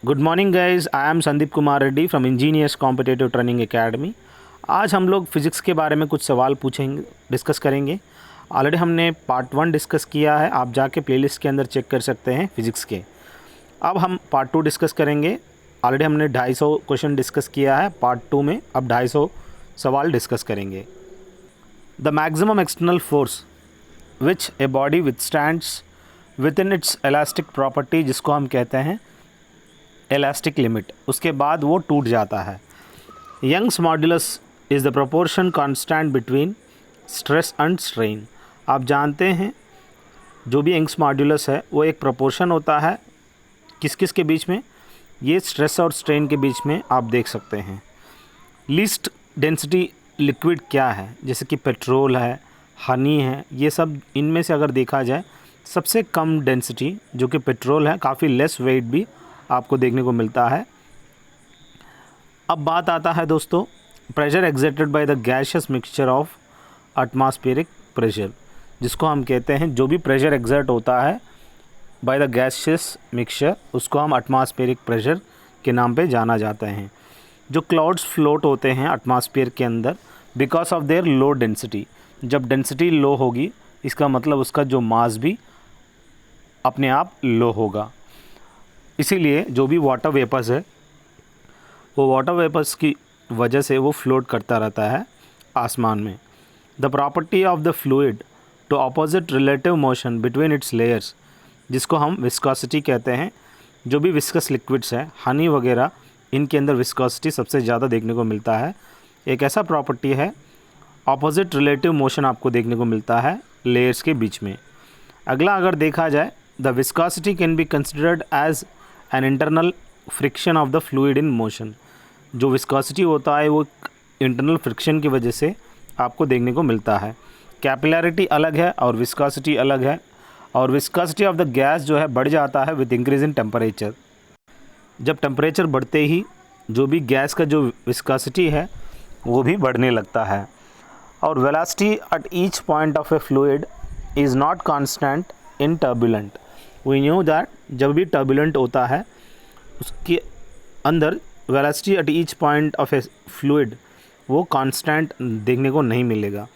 Good morning guys, I am Sandeep Kumar Reddy from engineers competitive training academy. आज हम लोग physics के बारे में कुछ सवाल पूछेंगे, डिस्कस करेंगे। ऑलरेडी हमने पार्ट 1 डिस्कस किया है, आप जाके प्लेलिस्ट के अंदर चेक कर सकते हैं फिज़िक्स के। अब हम पार्ट 2 डिस्कस करेंगे। ऑलरेडी हमने 250 क्वेश्चन डिस्कस किया है पार्ट 2 में, अब 250 सवाल डिस्कस करेंगे। The maximum external force which a body withstands with in its elastic property, जिसको हम कहते हैं इलास्टिक लिमिट, उसके बाद वो टूट जाता है। Young's modulus is the proportion constant between stress and strain. आप जानते हैं जो भी यंग्स मॉड्यूलस है वो एक प्रोपोर्शन होता है किस किस के बीच में, ये स्ट्रेस और स्ट्रेन के बीच में आप देख सकते हैं। लीस्ट डेंसिटी लिक्विड क्या है, जैसे कि पेट्रोल है, हनी है, ये सब इनमें से अगर देखा जाए सबसे कम डेंसिटी जो कि पेट्रोल है, काफ़ी लेस वेट भी आपको देखने को मिलता है। अब बात आता है दोस्तों pressure exerted by the gaseous mixture of atmospheric pressure, जिसको हम कहते हैं जो भी प्रेशर एक्सर्ट होता है बाय द गैसियस मिक्सचर, उसको हम एटमॉस्फेरिक प्रेशर के नाम पे जाना जाता है। जो क्लाउड्स फ्लोट होते हैं एटमॉस्फेयर के अंदर because of their low density, जब डेंसिटी लो होगी इसका मतलब उसका जो मास भी अपने आप लो होगा। इसीलिए जो भी वाटर वेपर्स है वो वाटर वेपर्स की वजह से वो फ्लोट करता रहता है आसमान में। The property of the fluid to opposite relative motion between its layers, जिसको हम विस्कोसिटी कहते हैं। जो भी विस्कस लिक्विड्स हैं, हनी वगैरह, इनके अंदर विस्कोसिटी सबसे ज़्यादा देखने को मिलता है। एक ऐसा प्रॉपर्टी है अपोजिट रिलेटिव मोशन आपको देखने को मिलता है लेयर्स के बीच में। अगला अगर देखा जाए, the viscosity can be considered as an internal friction of the fluid in motion. जो विस्कोसिटी होता है वो इंटरनल फ्रिक्शन की वजह से आपको देखने को मिलता है। कैपिलैरिटी अलग है और विस्कोसिटी अलग है, और विस्कोसिटी ऑफ द गैस जो है बढ़ जाता है विद इंक्रीज इन टेम्परेचर। जब टेम्परेचर बढ़ते ही जो भी गैस का जो विस्कोसिटी है वो भी बढ़ने लगता है। और velocity at each point of a fluid is not constant in turbulent. We knew that जब भी टर्बुलेंट होता है उसके अंदर velocity at each point of a fluid वो कांस्टेंट देखने को नहीं मिलेगा।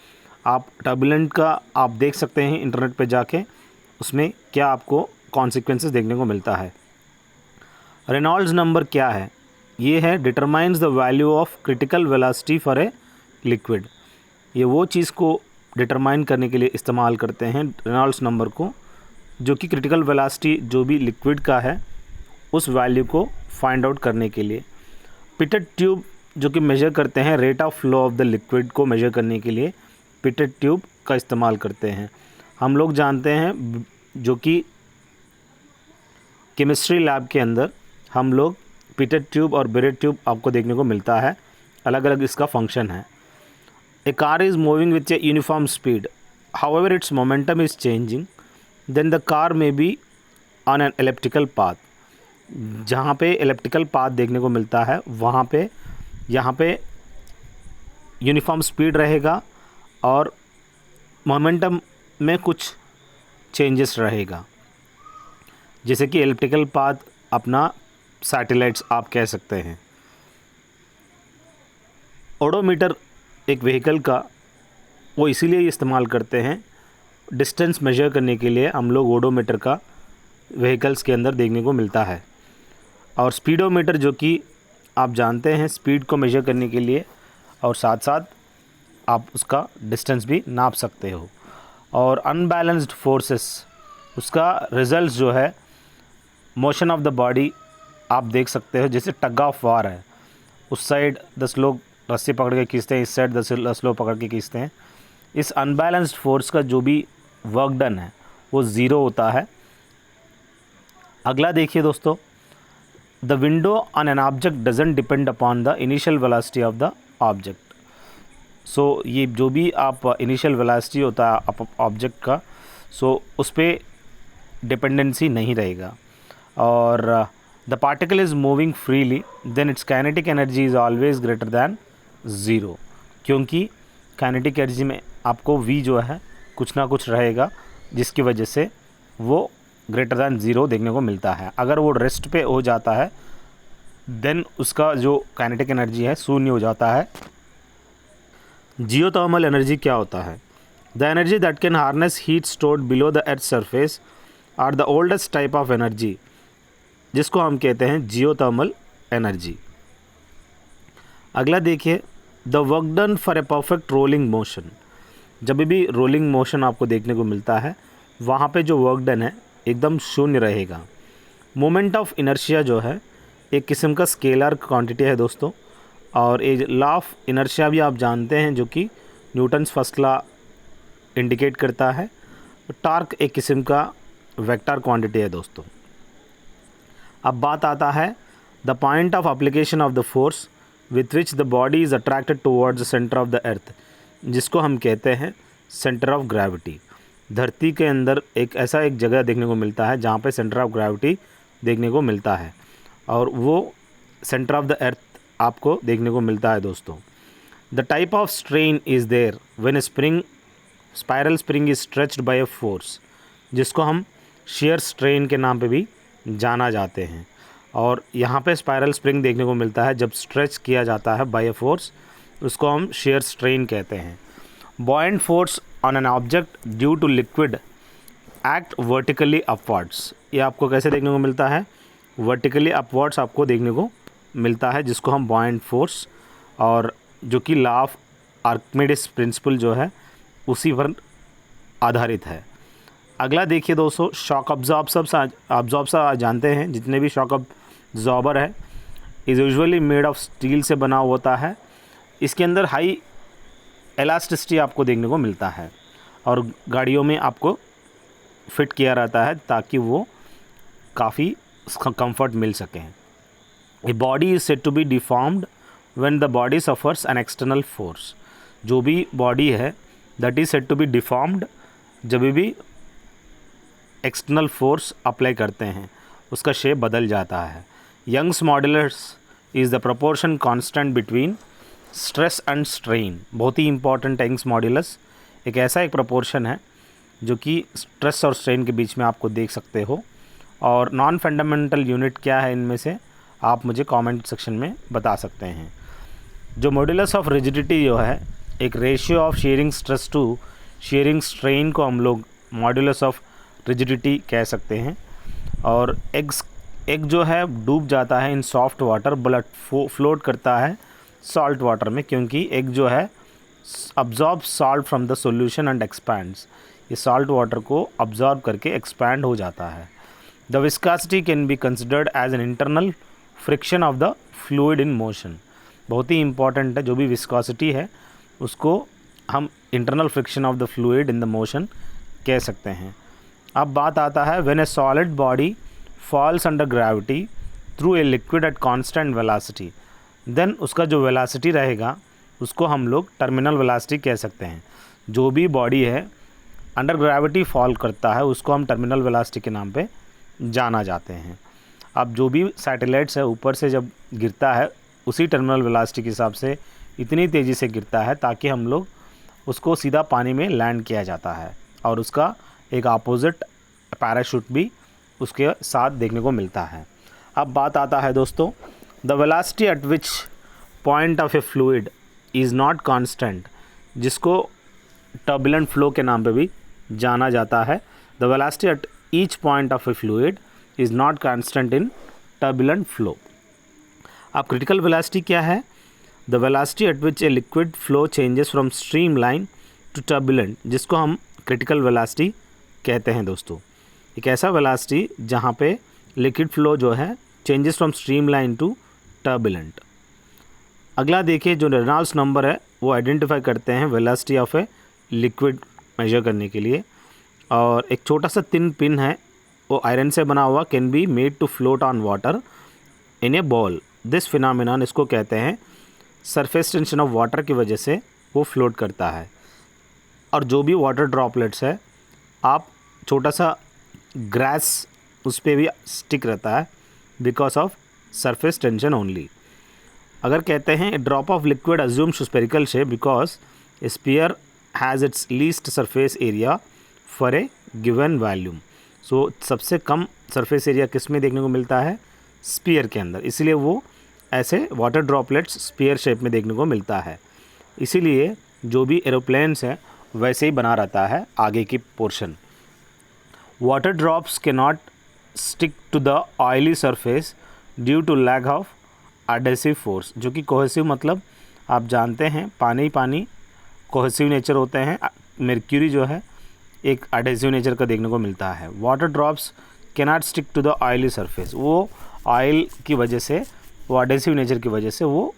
आप टर्बुलेंट का आप देख सकते हैं इंटरनेट पे जाके, उसमें क्या आपको कॉन्सिक्वेंसेस देखने को मिलता है। रेनॉल्ड्स नंबर क्या है, ये है determines the value of critical velocity for a liquid. ये वो चीज़ को डिटरमाइन करने के लिए इस्तेमाल करते हैं रेनॉल्ड्स नंबर को, जो कि क्रिटिकल वेलोसिटी जो भी लिक्विड का है उस वैल्यू को फाइंड आउट करने के लिए। पिटेट ट्यूब जो कि मेजर करते हैं rate of flow of the liquid को मेजर करने के लिए पिटेट ट्यूब का इस्तेमाल करते हैं। हम लोग जानते हैं जो कि केमिस्ट्री लैब के अंदर हम लोग पिटेट ट्यूब और बिरेट ट्यूब आपको देखने को मिलता है, अलग अलग इसका फंक्शन है। A car is moving with a uniform speed, however its momentum is changing, then the car में be on an elliptical path. जहाँ पे एलिप्टिकल पाथ देखने को मिलता है वहाँ पे यहाँ पे यूनिफॉर्म स्पीड रहेगा और मोमेंटम में कुछ चेंजेस रहेगा, जैसे कि एलिप्टिकल पाथ अपना सैटेलाइट्स आप कह सकते हैं। ओडोमीटर एक व्हीकल का वो इसीलिए इस्तेमाल करते हैं, डिस्टेंस मेजर करने के लिए हम लोग ओडोमीटर का व्हीकल्स के अंदर देखने को मिलता है। और स्पीडोमीटर जो कि आप जानते हैं स्पीड को मेजर करने के लिए, और साथ साथ आप उसका डिस्टेंस भी नाप सकते हो। और अनबैलेंस्ड फोर्सेस, उसका रिजल्ट जो है मोशन ऑफ द बॉडी आप देख सकते हो, जैसे टग ऑफ वार है, उस साइड 10 लोग रस्सी पकड़ के खींचते हैं, इस साइड 10 लोग पकड़ के खींचते हैं। इस अनबैलेंस्ड फोर्स का जो भी वर्क डन है वो ज़ीरो होता है। अगला देखिए दोस्तों, the window on an object doesn't depend upon the initial velocity of the object. So ये जो भी आप इनिशियल वेलोसिटी होता है ऑब्जेक्ट का, सो उस पर डिपेंडेंसी नहीं रहेगा। और the particle is moving freely, then its kinetic energy is always greater than zero, क्योंकि काइनेटिक एनर्जी में आपको v जो है कुछ ना कुछ रहेगा जिसकी वजह से वो ग्रेटर दैन ज़ीरो देखने को मिलता है। अगर वो रेस्ट पे हो जाता है देन उसका जो काइनेटिक एनर्जी है शून्य हो जाता है। जियोथर्मल एनर्जी क्या होता है? The energy that can harness heat stored below the earth surface are the oldest type of energy, जिसको हम कहते हैं जियोथर्मल एनर्जी। अगला देखिए, the work done for a perfect rolling motion. जब भी रोलिंग मोशन आपको देखने को मिलता है वहाँ पे जो वर्क डन है एकदम शून्य रहेगा। मोमेंट ऑफ इनर्शिया जो है एक किस्म का स्केलर क्वांटिटी है दोस्तों, और एक लॉ ऑफ इनर्शिया भी आप जानते हैं जो कि न्यूटन्स फर्स्ट लॉ इंडिकेट करता है। टार्क एक किस्म का वेक्टर क्वांटिटी है दोस्तों। अब बात आता है the point of application of the force with which the body is attracted towards the centre of the earth, जिसको हम कहते हैं सेंटर ऑफ ग्रेविटी। धरती के अंदर एक जगह देखने को मिलता है जहाँ पे सेंटर ऑफ ग्रेविटी देखने को मिलता है, और वो सेंटर ऑफ द अर्थ आपको देखने को मिलता है दोस्तों। The type of strain is there when spiral spring is stretched by a force, जिसको हम शेयर स्ट्रेन के नाम पे भी जाना जाते हैं। और यहाँ पे स्पाइरल स्प्रिंग देखने को मिलता है जब स्ट्रेच किया जाता है बाय अ फोर्स, उसको हम शेयर स्ट्रेन कहते हैं। Buoyant force on an object due to liquid act vertically upwards, ये आपको कैसे देखने को मिलता है? वर्टिकली अपवर्ड्स आपको देखने को मिलता है, जिसको हम बॉयंट फोर्स, और जो कि लॉ ऑफ आर्किमिडीज प्रिंसिपल जो है उसी पर आधारित है। अगला देखिए दोस्तों, शॉक अब्जॉर्बर जानते हैं, जितने भी शॉक अब्जॉर्बर है is usually made of steel से बना होता है। इसके अंदर हाई एलास्टिसिटी आपको देखने को मिलता है, और गाड़ियों में आपको फिट किया रहता है ताकि वो काफ़ी कंफर्ट मिल सके। A body is said to be deformed when the body suffers an external force. जो भी बॉडी है that is said to be deformed जब भी एक्सटर्नल फोर्स अप्लाई करते हैं, उसका शेप बदल जाता है। Young's modulus is the proportion constant between stress and strain. बहुत ही इंपॉर्टेंट यंग्स मॉड्यूलस एक ऐसा एक प्रोपोर्शन है जो कि स्ट्रेस और स्ट्रेन के बीच में आपको देख सकते हो। और नॉन फंडामेंटल यूनिट क्या है इनमें से आप मुझे कमेंट सेक्शन में बता सकते हैं। जो मॉड्यूलस ऑफ रिजिडिटी जो है एक ratio of shearing stress to shearing strain को हम लोग मॉड्यूलस ऑफ रिजिडिटी कह सकते हैं। और एग जो है डूब जाता है in soft water but float करता है सॉल्ट वाटर में, क्योंकि एग जो है absorb salt from the solution and expands. ये सॉल्ट वाटर को अब्जॉर्ब करके एक्सपैंड हो जाता है। The viscosity can be considered as an internal friction of the fluid in motion. बहुत ही इंपॉर्टेंट है, जो भी विस्कोसिटी है उसको हम internal friction of the fluid in the motion कह सकते हैं। अब बात आता है when a solid body falls under gravity through a liquid at constant velocity, then उसका जो वेलोसिटी रहेगा उसको हम लोग टर्मिनल वेलोसिटी कह सकते हैं। जो भी बॉडी है अंडर ग्रेविटी फॉल करता है उसको हम टर्मिनल वेलोसिटी के नाम पे जाना जाते हैं। अब जो भी सैटेलाइट्स है ऊपर से जब गिरता है उसी टर्मिनल वेलोसिटी के हिसाब से इतनी तेज़ी से गिरता है ताकि हम लोग उसको सीधा पानी में लैंड किया जाता है, और उसका एक अपोजिट पैराशूट भी उसके साथ देखने को मिलता है। अब बात आता है दोस्तों, the velocity at which point of a fluid is not constant, जिसको टर्बुलेंट फ्लो के नाम पे भी जाना जाता है। The velocity at each point of a fluid is not constant in turbulent flow. अब क्रिटिकल वेलोसिटी क्या है? The velocity at which a liquid flow changes from streamline to turbulent, जिसको हम क्रिटिकल वेलोसिटी कहते हैं दोस्तों। एक ऐसा वेलोसिटी जहाँ पे लिक्विड फ्लो जो है changes from streamline to turbulent. अगला देखिए, जो रेनॉल्ड्स नंबर है वो आइडेंटिफाई करते हैं velocity of a liquid measure करने के लिए। और एक छोटा सा थिन पिन है वो आयरन से बना हुआ, can be made to float on water in a ball. This phenomenon इसको कहते हैं सरफेस टेंशन ऑफ वाटर की वजह से वो फ्लोट करता है। और जो भी वाटर ड्रॉपलेट्स है आप छोटा सा ग्रास उस पर भी स्टिक रहता है because of surface tension only. अगर कहते हैं drop of liquid assumes spherical shape because sphere has its least surface area for a given volume. So सबसे कम सरफेस एरिया किस में देखने को मिलता है? स्पीयर के अंदर, इसलिए वो ऐसे वाटर ड्रॉपलेट्स स्फीयर शेप में देखने को मिलता है। इसीलिए जो भी एरोप्लेन्स हैं वैसे ही बना रहता है आगे की portion. Water drops can not stick to the oily surface due to lack of adhesive force, जो कि कोहेसिव मतलब आप जानते हैं पानी कोहेसिव नेचर होते हैं। मर्क्यूरी जो है एक एडहेसिव नेचर का देखने को मिलता है। Water drops can not stick to the oily surface, वो ऑयल की वजह से, वो एडहेसिव नेचर की वजह से वो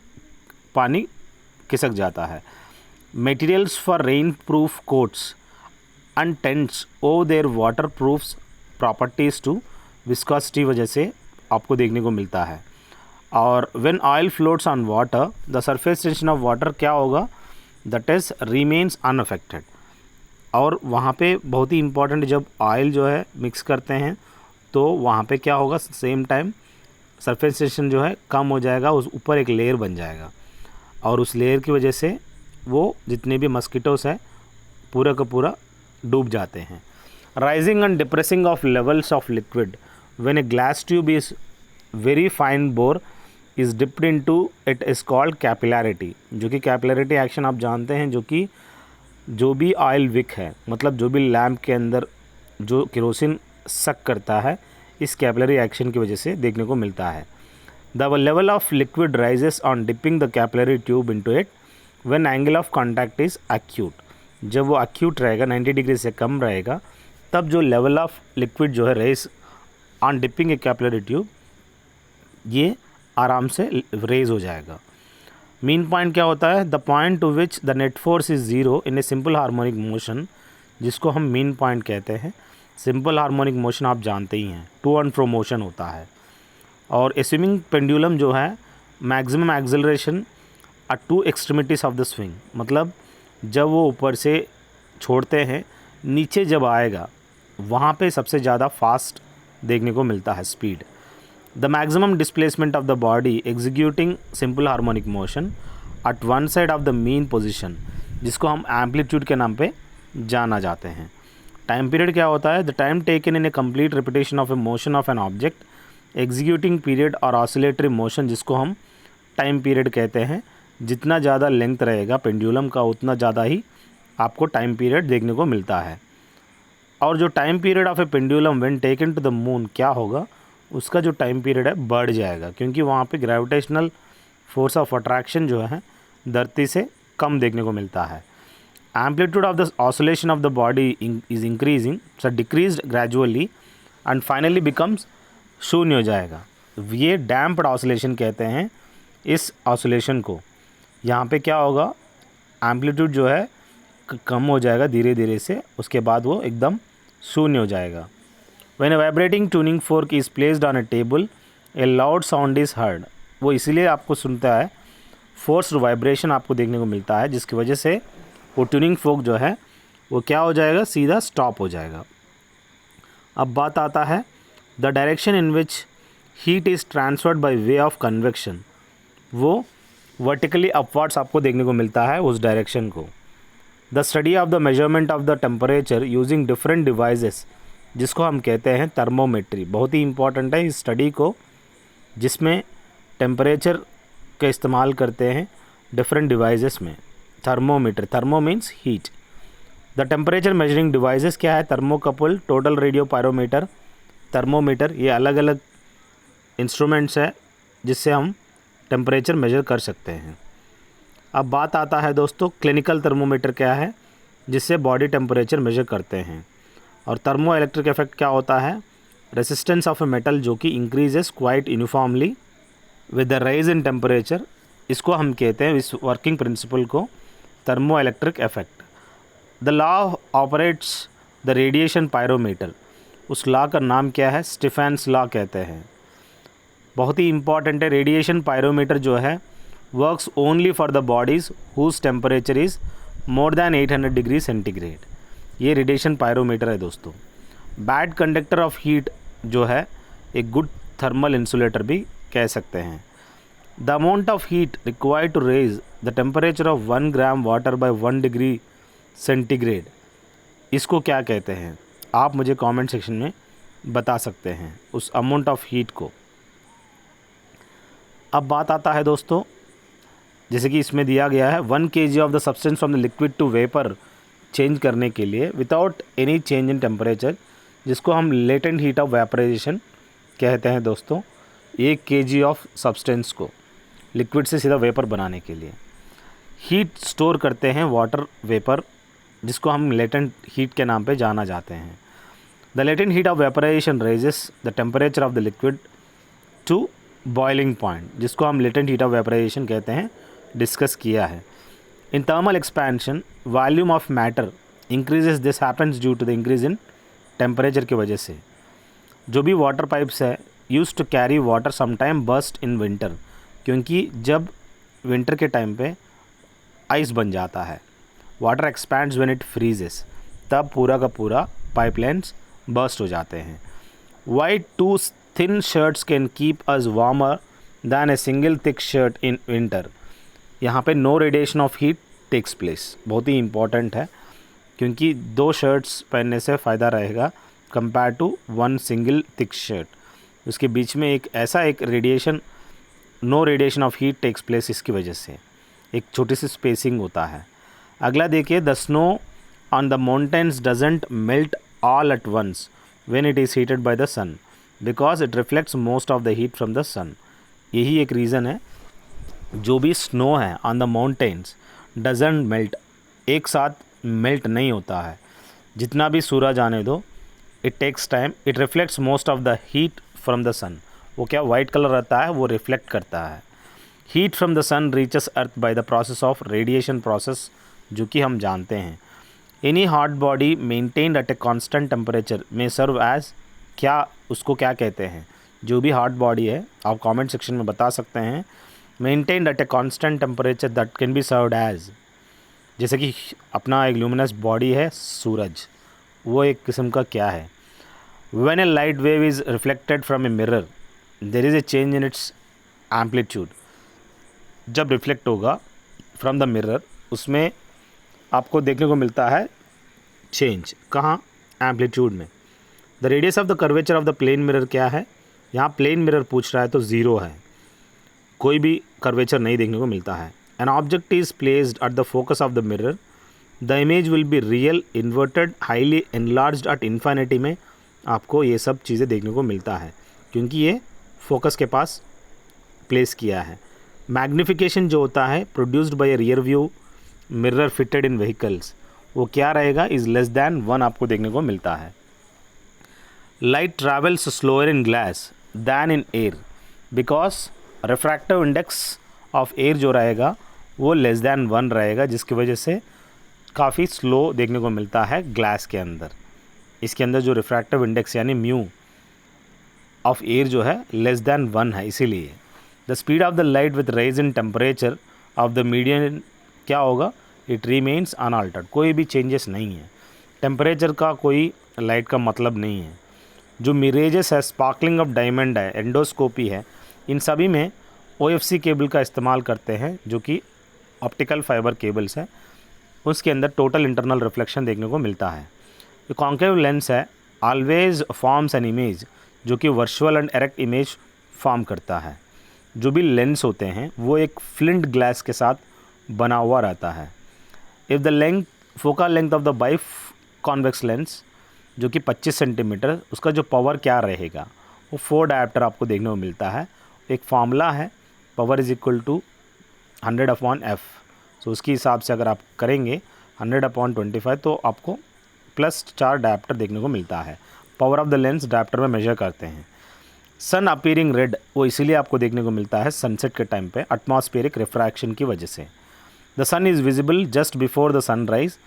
पानी खिसक जाता है। Materials for rain proof coats and tents owe their water proofs properties to viscosity वजह से आपको देखने को मिलता है। और when oil floats on water the surface tension of water क्या होगा, दैट इज़ रिमेन्स अनअफेक्टेड। और वहाँ पे बहुत ही इंपॉर्टेंट, जब ऑयल जो है मिक्स करते हैं तो वहाँ पे क्या होगा, सेम टाइम सरफेस टेंशन जो है कम हो जाएगा, उस ऊपर एक लेयर बन जाएगा और उस लेयर की वजह से वो जितने भी मस्कीटोस है पूरा का पूरा डूब जाते हैं। Rising and depressing of levels of liquid when a glass tube is very fine bore is dipped into it is called capillarity, जो कि कैपिलैरिटी एक्शन आप जानते हैं, जो कि जो भी ऑयल विक है, मतलब जो भी लैम्प के अंदर जो केरोसिन सक करता है, इस कैपिलरी एक्शन की वजह से देखने को मिलता है। The level of liquid rises on dipping the capillary tube into it when angle of contact is acute. जब वो एक्यूट रहेगा, 90 डिग्री से कम रहेगा, तब जो लेवल ऑफ लिक्विड जो है raise on dipping a capillary tube, ये आराम से रेज हो जाएगा। मीन पॉइंट क्या होता है, the point two which the net force is zero in a simple harmonic motion, जिसको हम मीन पॉइंट कहते हैं। सिंपल हार्मोनिक मोशन आप जानते ही हैं, टू एंड फ्रो मोशन होता है। और ए स्विंगिंग पेंडुलम जो है maximum acceleration at two extremities of the swing, मतलब जब वो ऊपर से छोड़ते हैं नीचे जब आएगा वहाँ पे सबसे ज़्यादा फास्ट देखने को मिलता है speed. The maximum displacement of the body executing simple harmonic motion at one side of the mean position, जिसको हम एम्पलीट्यूड के नाम पे जाना जाते हैं। टाइम पीरियड क्या होता है, the time taken in A complete repetition of A motion of an object executing period और ऑसिलेटरी मोशन, जिसको हम टाइम पीरियड कहते हैं। जितना ज़्यादा लेंथ रहेगा पेंडुलम का उतना ज़्यादा ही आपको टाइम पीरियड देखने को मिलता है। और जो time period of a pendulum when taken to the moon क्या होगा, उसका जो टाइम पीरियड है बढ़ जाएगा, क्योंकि वहाँ पे ग्रेविटेशनल फोर्स ऑफ अट्रैक्शन जो है धरती से कम देखने को मिलता है। Amplitude of the oscillation of the body is increasing, so decreased gradually and finally becomes शून्य हो जाएगा। ये डैम्प्ड ऑसिलेशन कहते हैं इस ऑसिलेशन को। यहाँ पे क्या होगा, एम्पलीट्यूड जो है कम हो जाएगा धीरे धीरे से, उसके बाद वो एकदम शून्य हो जाएगा। When a vibrating tuning fork is placed on a table, a loud sound is heard. वो इसीलिए आपको सुनता है, फोर्स्ड वाइब्रेशन आपको देखने को मिलता है, जिसकी वजह से वो ट्यूनिंग फोर्क जो है वो क्या हो जाएगा, सीधा स्टॉप हो जाएगा। अब बात आता है the direction in which heat is transferred by way of convection, वो वर्टिकली अपवर्ड्स आपको देखने को मिलता है उस डायरेक्शन को। The study of the measurement of the temperature using different devices, जिसको हम कहते हैं थर्मोमेट्री, बहुत ही इंपॉर्टेंट है इस स्टडी को, जिसमें टेम्परेचर का इस्तेमाल करते हैं डिफरेंट डिवाइसेस में। Thermometer, thermo means heat. The temperature measuring devices क्या है, thermocouple, total radio pyrometer, thermometer, ये अलग अलग इंस्ट्रूमेंट्स है जिससे हम टेम्परेचर मेजर कर सकते हैं। अब बात आता है दोस्तों क्लिनिकल थर्मोमीटर क्या है, जिससे बॉडी टेम्परेचर मेजर करते हैं। और थर्मो इलेक्ट्रिक इफेक्ट क्या होता है, रेसिस्टेंस ऑफ ए मेटल जो कि increases quite uniformly with the rise in temperature, इसको हम कहते हैं, इस वर्किंग प्रिंसिपल को thermo electric effect. The law operates the radiation pyrometer, उस लॉ का नाम क्या है, स्टीफेंस लॉ कहते हैं। बहुत ही इंपॉर्टेंट है। रेडिएशन पायरोमीटर जो है works only for the bodies whose temperature is more than 800 degree centigrade, ये रेडिएशन पायरोमीटर है दोस्तों। बैड कंडक्टर ऑफ हीट जो है एक गुड थर्मल इंसुलेटर भी कह सकते हैं। The amount of heat required to raise the temperature of 1 gram water by 1 degree centigrade, इसको क्या कहते हैं, आप मुझे कमेंट सेक्शन में बता सकते हैं उस अमाउंट ऑफ हीट को। अब बात आता है दोस्तों, जैसे कि इसमें दिया गया है 1 kg of the substance from the liquid to vapour change करने के लिए without any change in temperature, जिसको हम लेटेंट हीट ऑफ वेपराइजेशन कहते हैं दोस्तों। 1 kg ऑफ सब्सटेंस को लिक्विड से सीधा वेपर बनाने के लिए हीट स्टोर करते हैं वाटर वेपर, जिसको हम लेटेंट हीट के नाम पे जाना जाते हैं। The latent heat of vaporisation raises the temperature of the liquid to boiling point, जिसको हम लेटेंट हीट ऑफ वेपराइजेशन कहते हैं, डिस्कस किया है। In thermal expansion volume of matter increases, this happens due to the increase in temperature की वजह से। जो भी वाटर पाइप्स है use to carry water sometime burst in winter, क्योंकि जब विंटर के टाइम पे आइस बन जाता है, water expands when it freezes, तब पूरा का पूरा पाइपलाइंस बर्स्ट हो जाते हैं। Why 2 thin shirts can keep us warmer than a single thick shirt in winter. यहाँ पे no radiation of heat takes place, बहुत ही इंपॉर्टेंट है, क्योंकि 2 शर्ट्स पहनने से फ़ायदा रहेगा compare to 1 single thick shirt. उसके बीच में एक radiation, no radiation of heat takes place, इसकी वजह से एक छोटी सी स्पेसिंग होता है। अगला देखिए, the snow on the mountains doesn't melt all at once when it is heated by the sun because it reflects most of the heat from the sun. यही एक रीज़न है, जो भी स्नो है on the mountains doesn't melt, एक साथ melt नहीं होता है, जितना भी सूरज आने दो, it takes time, it reflects most of the heat from the sun. वो क्या वाइट कलर रहता है, वो रिफ्लेक्ट करता है। Heat from the sun reaches earth by the process of radiation process, जो कि हम जानते हैं। Any hot body maintained at a constant temperature में सर्व एज, क्या उसको क्या कहते हैं, जो भी हॉट बॉडी है आप कमेंट सेक्शन में बता सकते हैं। Maintained at a constant temperature that can be served as, जैसे कि अपना एक ल्यूमिनस बॉडी है सूरज, वो एक किस्म का क्या है। When a light wave is reflected from a mirror there is a change in its amplitude. जब रिफ्लेक्ट होगा फ्रॉम द मिरर, उसमें आपको देखने को मिलता है चेंज, कहाँ, एम्पलीट्यूड में। The radius of the curvature of the plane mirror क्या है, यहाँ प्लेन मिरर पूछ रहा है तो 0 है, कोई भी कर्वेचर नहीं देखने को मिलता है। An object is placed at the focus of the mirror, the image will be real, inverted, highly enlarged at infinity में आपको ये सब चीज़ें देखने को मिलता है, क्योंकि ये फोकस के पास प्लेस किया है। मैग्निफिकेशन जो होता है produced by A rear view mirror fitted in vehicles, वो क्या रहेगा, इज़ लेस दैन 1 आपको देखने को मिलता है। Light travels slower in glass than in air because refractive index of air जो रहेगा वो लेस दैन 1 रहेगा, जिसकी वजह से काफ़ी स्लो देखने को मिलता है ग्लास के अंदर। इसके अंदर जो रिफ्रैक्टिव इंडेक्स यानी म्यू ऑफ एयर जो है लेस दैन 1 है, इसीलिए। The speed of the light with rise in temperature of the medium क्या होगा, इट रिमेन्स अनअल्टर्ड, कोई भी चेंजेस नहीं है, टेम्परेचर का कोई लाइट का मतलब नहीं है। जो मिरेजेस है, स्पार्कलिंग ऑफ डायमंड है, एंडोस्कोपी है, इन सभी में OFC केबल का इस्तेमाल करते हैं, जो कि ऑप्टिकल फाइबर केबल्स है, उसके अंदर टोटल इंटरनल रिफ्लेक्शन देखने को मिलता है। जो कॉन्केव लेंस है ऑलवेज फॉर्म्स एन इमेज, जो कि virtual and direct image form करता है। जो भी लेंस होते हैं वो एक फ्लिंट ग्लास के साथ बना हुआ रहता है। If the length focal length of the by convex lens जो कि 25 सेंटीमीटर, उसका जो पावर क्या रहेगा, वो 4 डायप्टर आपको देखने को मिलता है। एक फार्मूला है, power is equal to 100/F। So उसके हिसाब से अगर आप करेंगे 100/25 तो आपको +4 डायप्टर देखने को मिलता है। Power of the lens dioptre में मेजर करते हैं। सन अपीयरिंग रेड, वो इसीलिए आपको देखने को मिलता है सनसेट के टाइम पे, एटमॉस्फेरिक रिफ्रैक्शन की वजह से। The sun is visible just before the sunrise,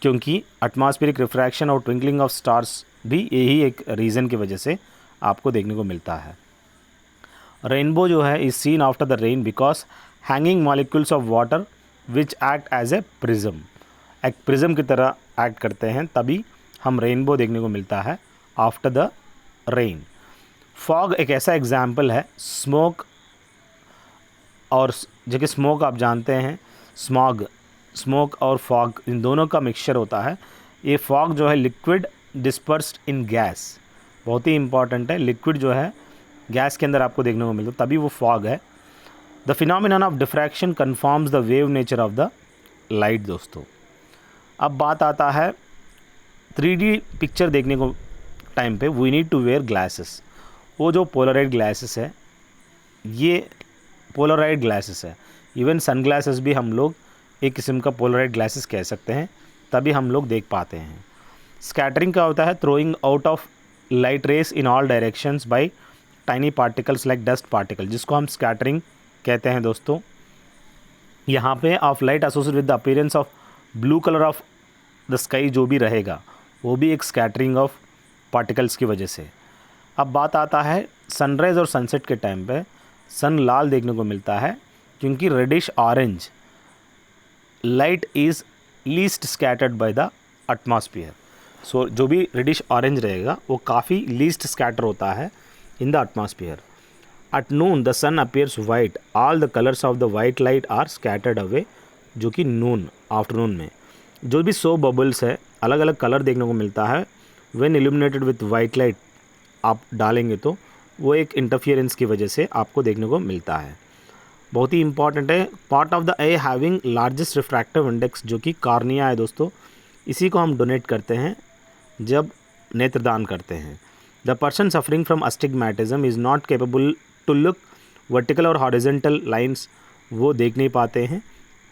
क्योंकि एटमॉस्फेरिक रिफ्रैक्शन और ट्विंकलिंग ऑफ स्टार्स भी यही एक रीज़न की वजह से आपको देखने को मिलता है। रेनबो जो है is seen after the rain because hanging molecules of water which act as a prism, एक प्रिज्म की तरह एक्ट करते हैं, तभी हम रेनबो देखने को मिलता है आफ्टर द रेन। फॉग एक ऐसा एग्जाम्पल है स्मोक, और जो कि स्मोक आप जानते हैं, स्मोक और फॉग इन दोनों का मिक्सचर होता है। ये फॉग जो है लिक्विड डिस्पर्स्ड इन गैस, बहुत ही इंपॉर्टेंट है। लिक्विड जो है गैस के अंदर आपको देखने को मिलता है, तभी वो फॉग है। The phenomenon of diffraction confirms the wave nature of the light. दोस्तों अब बात आता है 3D पिक्चर देखने को टाइम पे we need to wear glasses. वो जो पोलराइड ग्लासेस है, ये पोलराइड ग्लासेस है। इवन सन ग्लासेस भी हम लोग एक किस्म का पोलराइड ग्लासेस कह सकते हैं, तभी हम लोग देख पाते हैं। स्कैटरिंग क्या होता है? Throwing out of light rays in all directions by tiny particles like dust particle, जिसको हम स्कैटरिंग कहते हैं। दोस्तों यहाँ पे of light associated with the appearance of blue colour of the sky जो भी रहेगा वो भी एक स्कैटरिंग ऑफ पार्टिकल्स की वजह से। अब बात आता है सनराइज़ और सनसेट के टाइम पे सन लाल देखने को मिलता है क्योंकि reddish orange light is least scattered by the atmosphere. So जो भी रेडिश ऑरेंज रहेगा वो काफ़ी लीस्ट स्कैटर होता है in the atmosphere. At noon the sun appears white, all the colours of the white light are scattered away, जो कि नून afternoon में जो भी 100 बबल्स है अलग अलग कलर देखने को मिलता है। When illuminated with white light आप डालेंगे तो वो एक इंटरफियरेंस की वजह से आपको देखने को मिलता है। बहुत ही इंपॉर्टेंट है। Part of the I having largest refractive index जो कि कॉर्निया है दोस्तों, इसी को हम डोनेट करते हैं जब नेत्रदान करते हैं। The person suffering from astigmatism is not capable to look vertical और हॉरिजेंटल लाइंस, वो देख नहीं पाते हैं।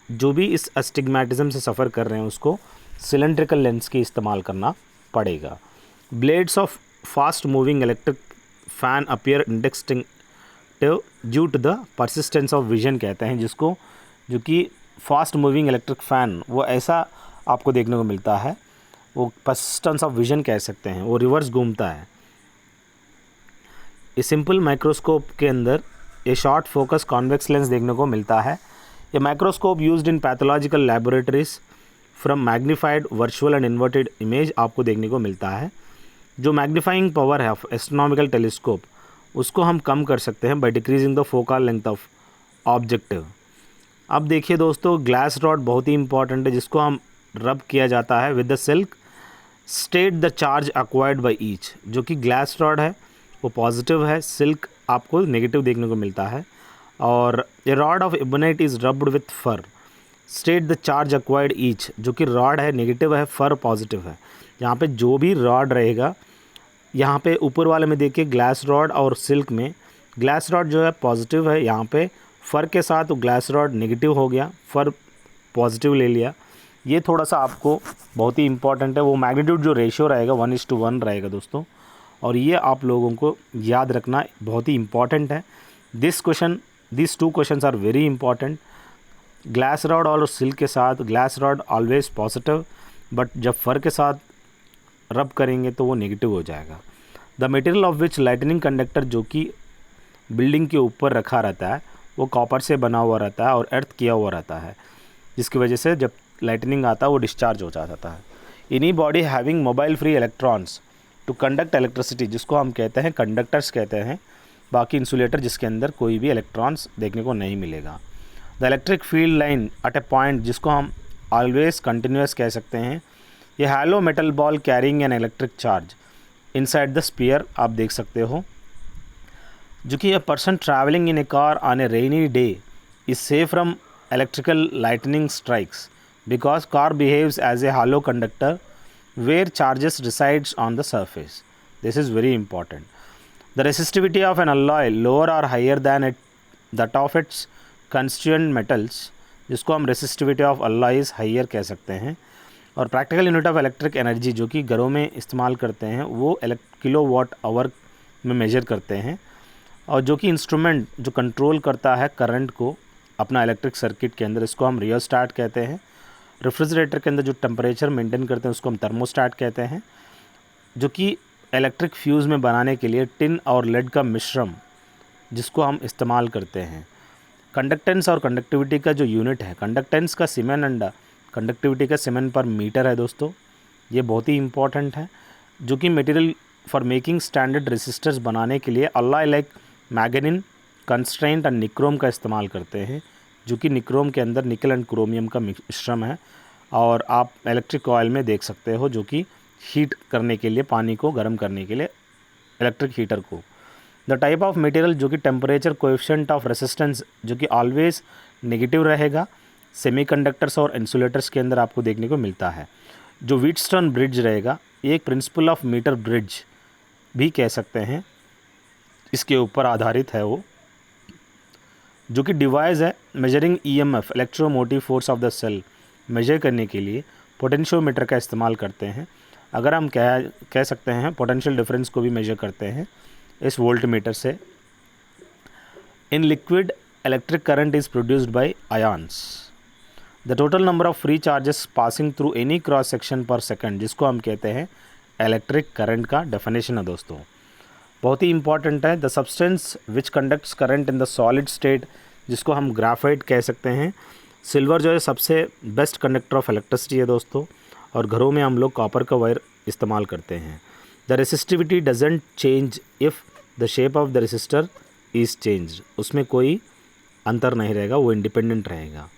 जो भी इस अस्टिग्मैटिज्म से सफ़र कर रहे हैं उसको सिलेंड्रिकल लेंस की इस्तेमाल करना पड़ेगा। Blades of fast moving electric fan appear indistinctive due to the persistence of vision कहते हैं जिसको, जो कि फास्ट मूविंग इलेक्ट्रिक फ़ैन वो ऐसा आपको देखने को मिलता है, वो परसिस्टेंस ऑफ विजन कह सकते हैं, वो रिवर्स घूमता है। इस सिंपल माइक्रोस्कोप के अंदर ये शॉर्ट फोकस कॉन्वेक्स लेंस देखने को मिलता है। ये microscope used in pathological laboratories from magnified virtual and inverted image आपको देखने को मिलता है। जो मैग्नीफाइंग पावर है ऑफ एस्ट्रोनॉमिकल टेलीस्कोप उसको हम कम कर सकते हैं by decreasing the focal length of objective. अब देखिए दोस्तों, ग्लास रॉड बहुत ही इंपॉर्टेंट है जिसको हम रब किया जाता है with the silk state the charge acquired by each. जो कि ग्लास रॉड है वो पॉजिटिव है, सिल्क आपको नेगेटिव देखने को मिलता है। और a rod of ebonite is rubbed with fur state the charge acquired each. जो कि रॉड है नेगेटिव है, फर पॉजिटिव है। यहाँ पे जो भी रॉड रहेगा, यहाँ पे ऊपर वाले में देखिए ग्लास रॉड और सिल्क में ग्लास रॉड जो है पॉजिटिव है, यहाँ पे फर के साथ तो ग्लास रॉड नेगेटिव हो गया, फर पॉजिटिव ले लिया। ये थोड़ा सा आपको बहुत ही इंपॉर्टेंट है। वो मैग्नीट्यूड जो रेशियो रहेगा 1:1 रहेगा दोस्तों, और ये आप लोगों को याद रखना बहुत ही इंपॉर्टेंट है। This two questions are very important. Glass rod और सिल्क के साथ glass rod always positive, but जब फर के साथ रब करेंगे तो वो नेगेटिव हो जाएगा। The material of which lightning conductor जो कि बिल्डिंग के ऊपर रखा रहता है वो कॉपर से बना हुआ रहता है और अर्थ किया हुआ रहता है, जिसकी वजह से जब लाइटनिंग आता है वो डिस्चार्ज हो जाता है। Any body having mobile free electrons to conduct electricity, जिसको हम कहते हैं कंडक्टर्स कहते हैं, बाकी इंसुलेटर जिसके अंदर कोई भी इलेक्ट्रॉन्स देखने को नहीं मिलेगा। The electric field line at a point जिसको हम ऑलवेज कंटिन्यूस कह सकते हैं। ये hollow metal ball carrying an electric charge inside the sphere आप देख सकते हो। जो कि a person travelling in a car on a rainy day is safe from electrical lightning strikes because car behaves as a hollow conductor where charges resides on the surface. This is very important. The resistivity of an alloy lower or higher than that of its constituent metals, जिसको हम resistivity of alloy is higher कह सकते हैं। और practical unit of electric energy जो कि घरों में इस्तेमाल करते हैं वो किलोवाट आवर में मेजर करते हैं। और जो कि इंस्ट्रूमेंट जो कंट्रोल करता है करंट को अपना इलेक्ट्रिक सर्किट के अंदर, इसको हम रियोस्टैट कहते हैं। रेफ्रिजरेटर के अंदर जो टेम्परेचर मेंटेन करते हैं उसको हम थर्मोस्टैट कहते हैं। जो कि इलेक्ट्रिक फ्यूज़ में बनाने के लिए टिन और लेड का मिश्रण जिसको हम इस्तेमाल करते हैं। कंडक्टेंस और कंडक्टिविटी का जो यूनिट है, कंडक्टेंस का सीमेन एंड कंडक्टिविटी का सीमेन पर मीटर है दोस्तों, ये बहुत ही इंपॉर्टेंट है। जो कि material for making standard resistors बनाने के लिए alloy like मैग्नीन, constraint and nichrome का इस्तेमाल करते हैं। जो कि निक्रोम के अंदर निकल एंड क्रोमियम का मिश्रण है। और आप इलेक्ट्रिक कॉइल में देख सकते हो जो कि हीट करने के लिए, पानी को गर्म करने के लिए इलेक्ट्रिक हीटर को। द टाइप ऑफ मटेरियल जो कि टेम्परेचर कोएफिशिएंट ऑफ रेसिस्टेंस जो कि ऑलवेज नेगेटिव रहेगा सेमीकंडक्टर्स और इंसुलेटर्स के अंदर आपको देखने को मिलता है। जो व्हीटस्टोन ब्रिज रहेगा ये एक प्रिंसिपल ऑफ मीटर ब्रिज भी कह सकते हैं, इसके ऊपर आधारित है वो, जो कि डिवाइस है measuring EMF electromotive force of the cell measure करने के लिए पोटेंशियोमीटर का इस्तेमाल करते हैं। अगर हम कह सकते हैं पोटेंशियल डिफरेंस को भी मेजर करते हैं इस वोल्टमीटर से। In liquid electric current is produced by ions. The total number of free charges passing through any cross section पर सेकंड, जिसको हम कहते हैं इलेक्ट्रिक करंट का डेफिनेशन है दोस्तों, बहुत ही इंपॉर्टेंट है। The substance which conducts current in the solid state, जिसको हम ग्राफाइट कह सकते हैं। सिल्वर जो है सबसे बेस्ट कंडक्टर ऑफ इलेक्ट्रिसिटी है दोस्तों, और घरों में हम लोग कॉपर का वायर इस्तेमाल करते हैं। The resistivity doesn't change if the shape of the resistor is change, उसमें कोई अंतर नहीं रहेगा, वो इंडिपेंडेंट रहेगा।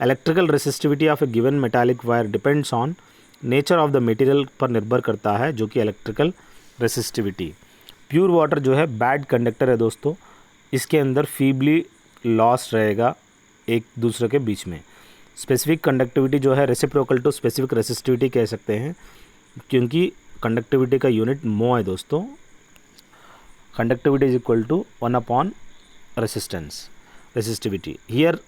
Electrical resistivity of A given metallic wire depends on nature of the material पर निर्भर करता है, जो कि इलेक्ट्रिकल रेसिस्टिविटी। प्योर वाटर जो है बैड कंडक्टर है दोस्तों, इसके अंदर फीबली लॉस रहेगा एक दूसरे के बीच में। स्पेसिफिक कंडक्टिविटी जो है रेसिप्रोकल टू स्पेसिफिक रेसिस्टिविटी कह सकते हैं, क्योंकि कंडक्टिविटी का यूनिट मो है दोस्तों। Conductivity is equal to 1 resistance resistivity. Here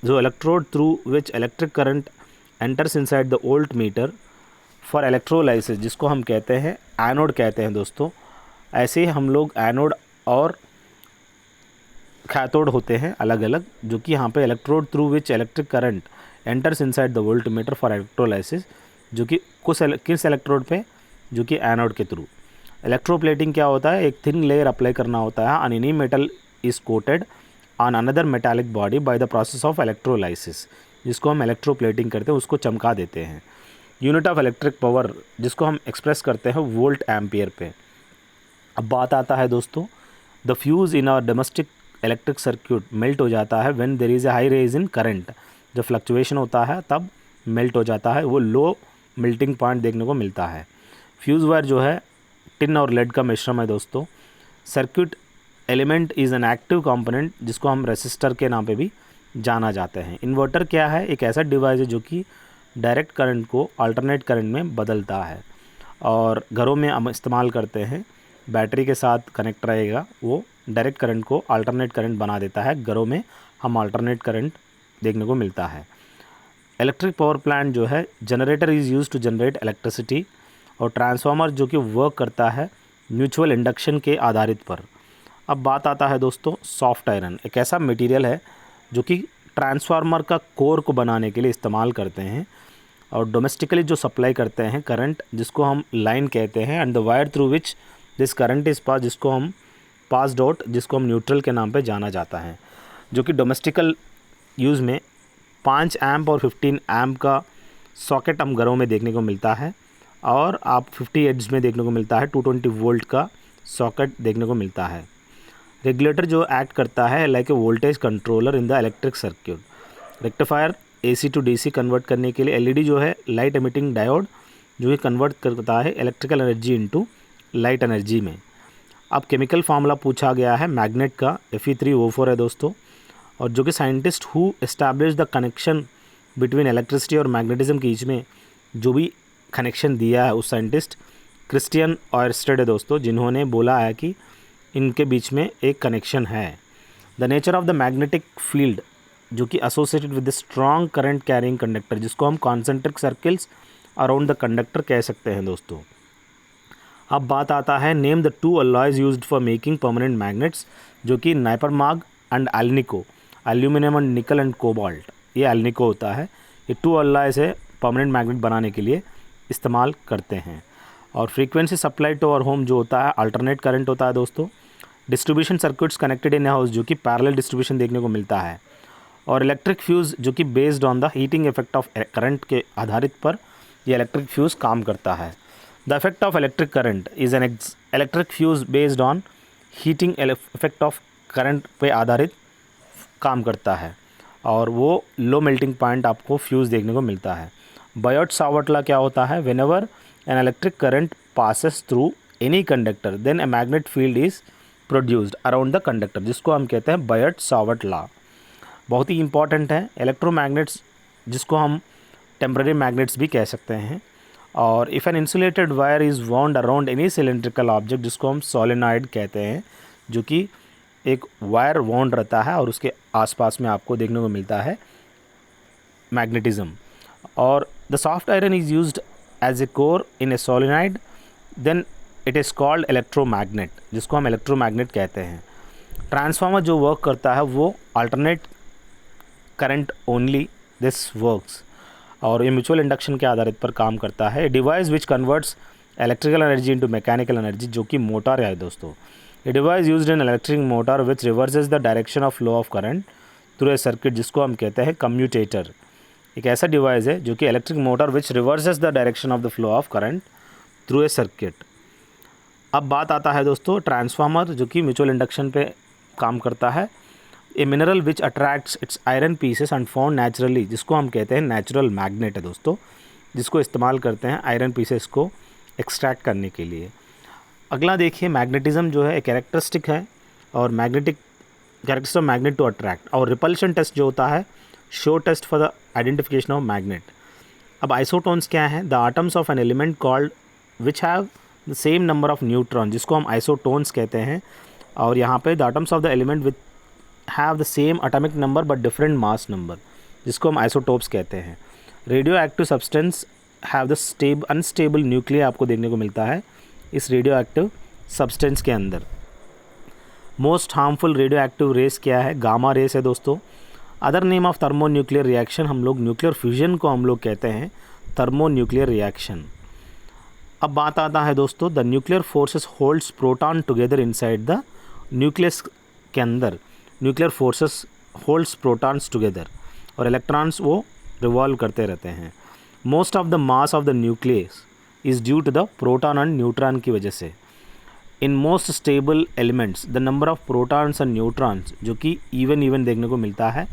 जो electrode through which electric current enters inside the voltameter for electrolysis, जिसको हम कहते हैं एनोड कहते हैं दोस्तों। ऐसे ही हम लोग एनोड और कैथोड होते हैं अलग अलग, जो कि यहाँ पे electrode through which electric current enters inside the voltameter for electrolysis, जो कि किस इलेक्ट्रोड पे, जो कि एनोड के थ्रू। इलेक्ट्रोप्लेटिंग क्या होता है, एक थिन लेयर अप्लाई करना होता है on any metal is coated on another metallic body by the process of electrolysis, जिसको हम इलेक्ट्रोप्लेटिंग करते हैं, उसको चमका देते हैं। यूनिट ऑफ इलेक्ट्रिक पावर जिसको हम एक्सप्रेस करते हैं वोल्ट एम्पियर पे। अब बात आता है दोस्तों, the fuse in our domestic electric circuit melt हो जाता है when there is a high raise in current. जब फ्लक्चुएशन होता है तब मेल्ट हो जाता है, वो लो मेल्टिंग पॉइंट देखने को मिलता है। फ्यूज़ वायर जो है टिन और लेड का मिश्रण है दोस्तों। Circuit element is an active component, जिसको हम रेसिस्टर के नाम पे भी जाना जाते हैं। इन्वर्टर क्या है, एक ऐसा डिवाइस है जो कि डायरेक्ट करंट को अल्टरनेट करंट में बदलता है, और घरों में हम इस्तेमाल करते हैं। बैटरी के साथ कनेक्ट रहेगा, वो डायरेक्ट करंट को अल्टरनेट करंट बना देता है। घरों में हम अल्टरनेट करंट देखने को मिलता है। इलेक्ट्रिक पावर प्लांट जो है generator is use to generate electricity, और ट्रांसफार्मर जो कि वर्क करता है म्यूचुअल इंडक्शन के आधारित पर। अब बात आता है दोस्तों सॉफ्ट आयरन, एक ऐसा मटेरियल है जो कि ट्रांसफार्मर का कोर को बनाने के लिए इस्तेमाल करते हैं, और डोमेस्टिकली जो सप्लाई करते हैं करंट, जिसको हम लाइन कहते हैं, and the wire through which this current is pass, जिसको हम पास्ड आउट, जिसको हम न्यूट्रल के नाम पे जाना जाता है। जो कि डोमेस्टिकल यूज़ में 5 एम्प और 15 एम्प का सॉकेट हम घरों में देखने को मिलता है, और आप 50 एड्स में देखने को मिलता है 220 वोल्ट का सॉकेट देखने को मिलता है। रेगुलेटर जो एक्ट करता है like a voltage controller in the electric circuit. Rectifier AC to DC convert करने के लिए LED जो है लाइट एमिटिंग डायोड, जो कि कन्वर्ट करता है electrical energy into light energy में। अब केमिकल फार्मूला पूछा गया है मैग्नेट का, Fe3O4 है दोस्तों, और जो कि scientist who establish the connection between electricity और मैग्नेटिज्म के बीच में जो भी कनेक्शन दिया है, उस साइंटिस्ट क्रिस्टियन ऑयरस्टेड है दोस्तों, जिन्होंने बोला है कि इनके बीच में एक कनेक्शन है। The nature of the magnetic field जो कि associated with the strong current carrying conductor, जिसको हम concentric circles around the conductor कह सकते हैं दोस्तों। अब बात आता है name the 2 alloys used for making permanent magnets, जो कि nipermag and alnico, aluminium and nickel and cobalt, ये एल्निको होता है। ये 2 अलॉयज है परमानेंट मैग्नेट बनाने के लिए इस्तेमाल करते हैं। और frequency supply to our home जो होता है अल्टरनेट करंट होता है दोस्तों। Distribution circuits connected in house, जो कि पैरेलल डिस्ट्रीब्यूशन देखने को मिलता है। और इलेक्ट्रिक फ्यूज़ जो कि based on the heating effect of current के आधारित पर ये इलेक्ट्रिक फ्यूज़ काम करता है। The effect of electric current is an electric fuse based on heating effect of current पे आधारित काम करता है, और वो लो मेल्टिंग पॉइंट आपको फ्यूज़ देखने को मिलता है। बायोट सावर्ट लॉ क्या होता है, whenever an electric current passes through any conductor then a magnet field is produced around the conductor, जिसको हम कहते हैं बायट सावर्ट लॉ। बहुत ही इंपॉर्टेंट है। इलेक्ट्रोमैग्नेट्स जिसको हम टेम्पररी मैग्नेट्स भी कह सकते हैं। और if an insulated wire is wound around any cylindrical object, जिसको हम सोलेनॉइड कहते हैं, जो कि एक वायर वाउंड रहता है और उसके आसपास में आपको देखने को मिलता है मैग्नेटिज्म। और the soft iron is used as a core in a solenoid, then it is called electromagnet, जिसको हम इलेक्ट्रोमैग्नेट कहते हैं। ट्रांसफार्मर जो वर्क करता है वो alternate current only this works, और ये म्यूचुअल इंडक्शन के आधारित पर काम करता है। Device which converts electrical energy into mechanical energy, जो कि मोटर है दोस्तों। A device used in electric motor which reverses the direction of flow of current through a circuit, जिसको हम कहते हैं कम्यूटेटर। एक ऐसा डिवाइस है जो कि electric motor which reverses the direction of the flow of current through a circuit. अब बात आता है दोस्तों ट्रांसफार्मर, जो कि म्यूचुअल इंडक्शन पे काम करता है। A mineral which attracts it's iron pieces and found naturally, जिसको हम कहते हैं नेचुरल मैग्नेट है दोस्तों, जिसको इस्तेमाल करते हैं आयरन पीसेस को एक्सट्रैक्ट करने के लिए। अगला देखिए, मैग्नेटिज्म जो है एक कैरेक्टरिस्टिक है और magnetic characteristic of magnet to attract. और रिपल्शन टेस्ट जो होता है show test for the identification of magnet. अब आइसोटोन्स क्या हैं? The atoms of an element called which have the same number of neutron, जिसको हम आइसोटोन्स कहते हैं। और यहाँ पे the atoms of the element which have the same atomic number but different mass number, जिसको हम आइसोटोप्स कहते हैं। Radioactive substance have the unstable nuclear आपको देखने को मिलता है इस रेडियो एक्टिव सब्सटेंस के अंदर। Most harmful radioactive rays क्या है? गामा रेस है दोस्तों। Other name of thermonuclear reaction, हम लोग न्यूक्लियर फ्यूजन को हम लोग कहते हैं थर्मो न्यूक्लियर रिएक्शन। अब बात आता है दोस्तों, the nuclear forces holds proton together inside the nucleus के अंदर nuclear forces holds protons together, और इलेक्ट्रॉन्स वो रिवॉल्व करते रहते हैं। Most of the mass of the nucleus is due to the proton and neutron की वजह से। In most stable elements the number of protons and neutrons, जो कि इवन देखने को मिलता है,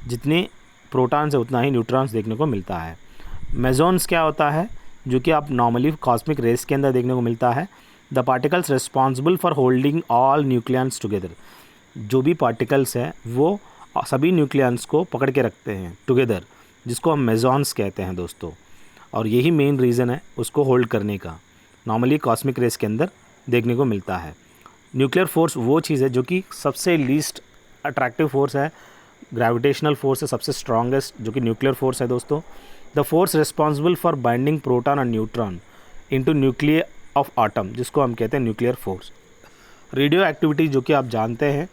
जितने प्रोटॉन्स है उतना ही न्यूट्रॉन्स देखने को मिलता है। मेजॉन्स क्या होता है? जो कि आप नॉर्मली कॉस्मिक रेस के अंदर देखने को मिलता है। The particles responsible for holding all nucleons together, जो भी पार्टिकल्स हैं वो सभी न्यूक्लियंस को पकड़ के रखते हैं टुगेदर, जिसको हम मेजॉन्स कहते हैं दोस्तों। और यही मेन रीज़न है उसको होल्ड करने का, नॉर्मली कॉस्मिक रेस के अंदर देखने को मिलता है। न्यूक्लियर फोर्स वो चीज़ है जो कि सबसे लीस्ट अट्रैक्टिव फोर्स है, ग्रेविटेशनल फोर्स है सबसे स्ट्रॉन्गेस्ट, जो कि न्यूक्लियर फोर्स है दोस्तों। The force responsible for binding proton and neutron into nuclear of atom, जिसको हम कहते हैं न्यूक्लियर फोर्स। रेडियो एक्टिविटी जो कि आप जानते हैं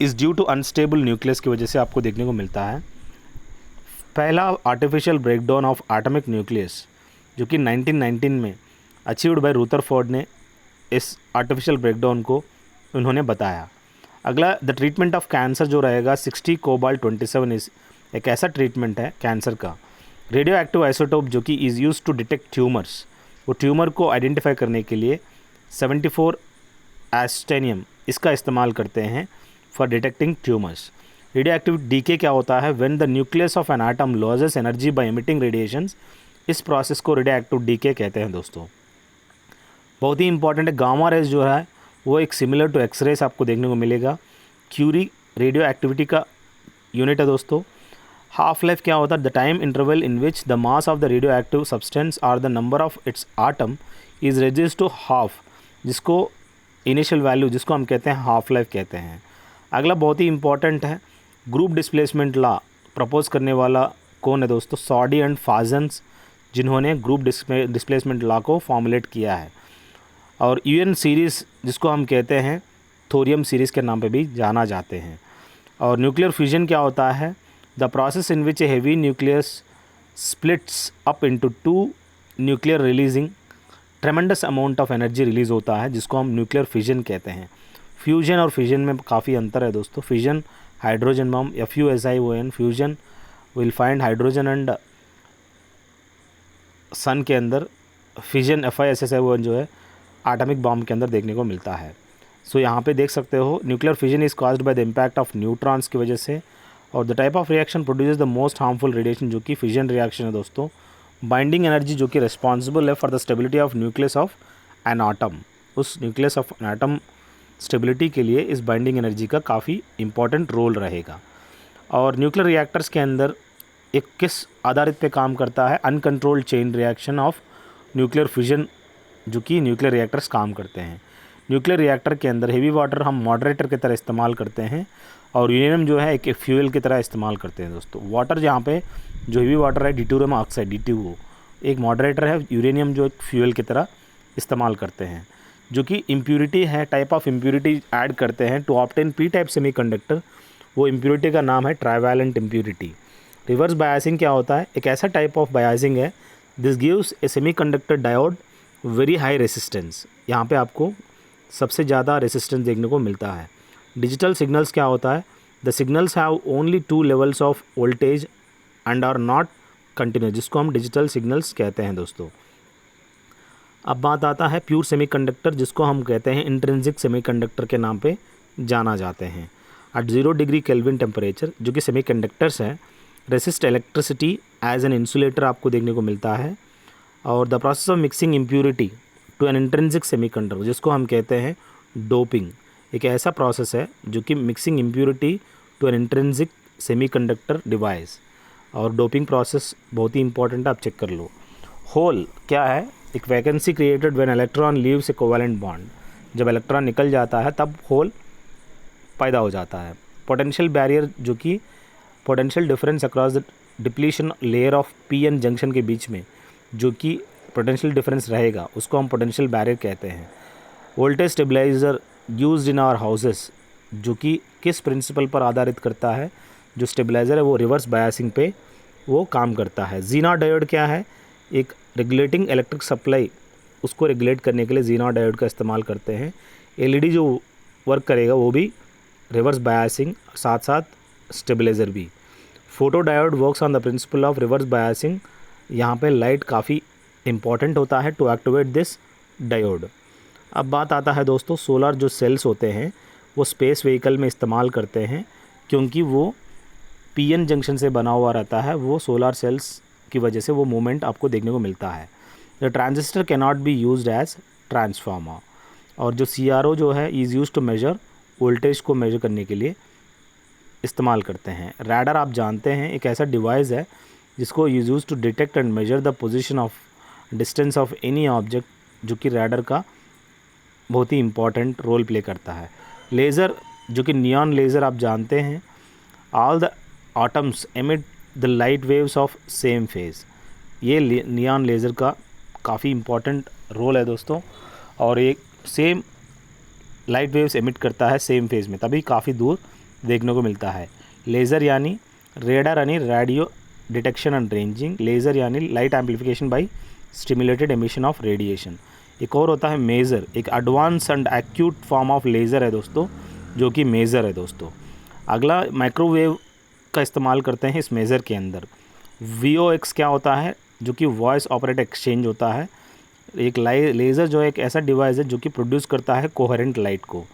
is due to unstable nucleus की वजह से आपको देखने को मिलता है। पहला artificial breakdown of atomic nucleus, जो कि 1919 में अचीव्ड बाय रुदरफोर्ड ने इस आर्टिफिशियल ब्रेकडाउन को उन्होंने बताया। अगला द ट्रीटमेंट ऑफ कैंसर जो रहेगा 60 कोबाल्ट 27 एक ऐसा ट्रीटमेंट है कैंसर का। रेडियो एक्टिव आइसोटोप जो कि is use to detect tumours, वो ट्यूमर को आइडेंटिफाई करने के लिए 74 एस्टेनियम इसका इस्तेमाल करते हैं for detecting tumours. Radioactive decay क्या होता है? When the nucleus of an atom loses energy by emitting radiations, इस प्रोसेस को रेडियो एक्टिव डीके कहते हैं दोस्तों। बहुत ही इंपॉर्टेंट है। गामा रेस जो है वो एक सिमिलर टू एक्स रेस आपको देखने को मिलेगा। क्यूरी रेडियो एक्टिविटी का यूनिट है दोस्तों। हाफ लाइफ क्या होता है? The time interval in which the mass of the radioactive substance और the number of its atom is reduced to half, जिसको इनिशियल वैल्यू जिसको हम कहते हैं हाफ लाइफ कहते हैं। अगला बहुत ही इंपॉर्टेंट है, ग्रुप डिस्प्लेसमेंट लॉ प्रपोज करने वाला कौन है दोस्तों? सॉडी एंड फाजन्स, जिन्होंने ग्रुप डिस्प्लेसमेंट लॉ को फॉर्मुलेट किया है। और यूएन सीरीज़ जिसको हम कहते हैं थोरियम सीरीज़ के नाम पे भी जाना जाते हैं। और न्यूक्लियर फ्यूजन क्या होता है? The process in which A heavy nucleus splits up into two nuclear releasing ट्रेमेंडस amount of energy release होता है, जिसको हम न्यूक्लियर फ्यूजन कहते हैं। फ्यूजन और फिजन में काफ़ी अंतर है दोस्तों। Fusion hydrogen bomb FUSION, fusion will find hydrogen and sun के अंदर, फिजन FISSION जो है एटॉमिक बॉम्ब के अंदर देखने को मिलता है। सो यहाँ पे देख सकते हो nuclear fission is caused by the impact of neutrons की वजह से। और the type of reaction produces the most harmful radiation, जो कि फिजन रिएक्शन है दोस्तों। बाइंडिंग एनर्जी जो कि रिस्पॉन्सिबल है for the stability of nucleus of an atom, उस nucleus of an atom stability के लिए इस बाइंडिंग एनर्जी का काफ़ी इम्पॉर्टेंट रोल रहेगा। और न्यूक्लियर रिएक्टर्स के अंदर एक किस आधारित पे काम करता है, uncontrolled chain reaction of nuclear fusion, जो कि न्यूक्लियर रिएक्टर्स काम करते हैं। न्यूक्लियर रिएक्टर के अंदर हेवी वाटर हम मॉडरेटर की तरह इस्तेमाल करते हैं और यूरेनियम जो है एक फ्यूल की तरह इस्तेमाल करते हैं दोस्तों। वाटर जहाँ पे जो हेवी वाटर है ड्यूटेरियम ऑक्साइड DTO एक मॉडरेटर है, यूरेनियम जो एक फ्यूल की तरह इस्तेमाल करते हैं, जो कि इम्प्यूरिटी है, टाइप ऑफ इम्प्यूरिटी ऐड करते हैं to obtain P type semiconductor. वो इम्प्यूरिटी का नाम है ट्राइवैलेंट इम्प्यूरिटी। रिवर्स बायसिंग क्या होता है? एक ऐसा टाइप ऑफ बायसिंग है, this gives A semiconductor diode very high resistance. यहाँ पे आपको सबसे ज़्यादा रेसिस्टेंस देखने को मिलता है। डिजिटल सिग्नल्स क्या होता है? The signals have only 2 levels of voltage and are not continuous, जिसको हम डिजिटल सिग्नल्स कहते हैं दोस्तों। अब बात आता है प्योर सेमीकंडक्टर, जिसको हम कहते हैं इंट्रिंसिक सेमीकंडक्टर के नाम पे जाना जाते हैं। एट 0 डिग्री केल्विन टेम्परेचर जो कि सेमीकंडक्टर्स हैं, resist electricity as an insulator आपको देखने को मिलता है। और the process of mixing impurity to an intrinsic semiconductor, जिसको हम कहते हैं डोपिंग, एक ऐसा प्रोसेस है जो कि mixing impurity to an intrinsic semiconductor device. और डोपिंग प्रोसेस बहुत ही इंपॉर्टेंट है, आप चेक कर लो। होल क्या है? एक vacancy created when electron leaves A covalent bond, जब इलेक्ट्रॉन निकल जाता है तब होल पैदा हो जाता है। पोटेंशियल बैरियर, जो कि potential difference across the depletion layer of PN junction के बीच में जो कि पोटेंशियल डिफरेंस रहेगा, उसको हम पोटेंशियल बैरियर कहते हैं। Voltage stabilizer used in our houses, जो कि किस प्रिंसिपल पर आधारित करता है? जो स्टेबलाइज़र है वो रिवर्स बायसिंग पे वो काम करता है। ज़ीना डायोड क्या है? एक रेगुलेटिंग इलेक्ट्रिक सप्लाई, उसको रेगुलेट करने के लिए ज़ीना डायोड का इस्तेमाल करते हैं। LED जो वर्क करेगा वो भी रिवर्स बायसिंग, साथ साथ स्टेबलाइज़र भी। Photo diode works on the principle of reverse biasing. यहाँ पे लाइट काफ़ी इम्पॉर्टेंट होता है टू एक्टिवेट दिस डायोड। अब बात आता है दोस्तों, सोलर जो सेल्स होते हैं वो स्पेस व्हीकल में इस्तेमाल करते हैं, क्योंकि वो PN जंक्शन से बना हुआ रहता है। वो सोलर सेल्स की वजह से वो मूवमेंट आपको देखने को मिलता है। The transistor can not be used as transformer. और जो CRO जो है is use to measure, voltage को मेजर करने के लिए इस्तेमाल करते हैं। रैडर आप जानते हैं एक ऐसा डिवाइस है जिसको use to detect and measure the position of distance of any object, जो कि रैडर का बहुत ही इंपॉर्टेंट रोल प्ले करता है। लेज़र, जो कि नियॉन लेज़र आप जानते हैं, all the atoms emit the light waves of same phase. ये नियॉन लेज़र का काफ़ी इंपॉर्टेंट रोल है दोस्तों, और एक सेम लाइट वेव्स एमिट करता है सेम फेज में, तभी काफ़ी दूर देखने को मिलता है। लेज़र यानी रेडार यानी radio detection and ranging, laser यानी light amplification by stimulated emission of radiation. एक और होता है मेज़र, एक advance and acute form of laser है दोस्तों, जो कि मेज़र है दोस्तों। अगला माइक्रोवेव का इस्तेमाल करते हैं इस मेज़र के अंदर। VOX क्या होता है? जो कि वॉइस ऑपरेट एक्सचेंज होता है। एक लेज़र जो है एक ऐसा डिवाइस है जो कि प्रोड्यूस करता है कोहेरेंट लाइट को।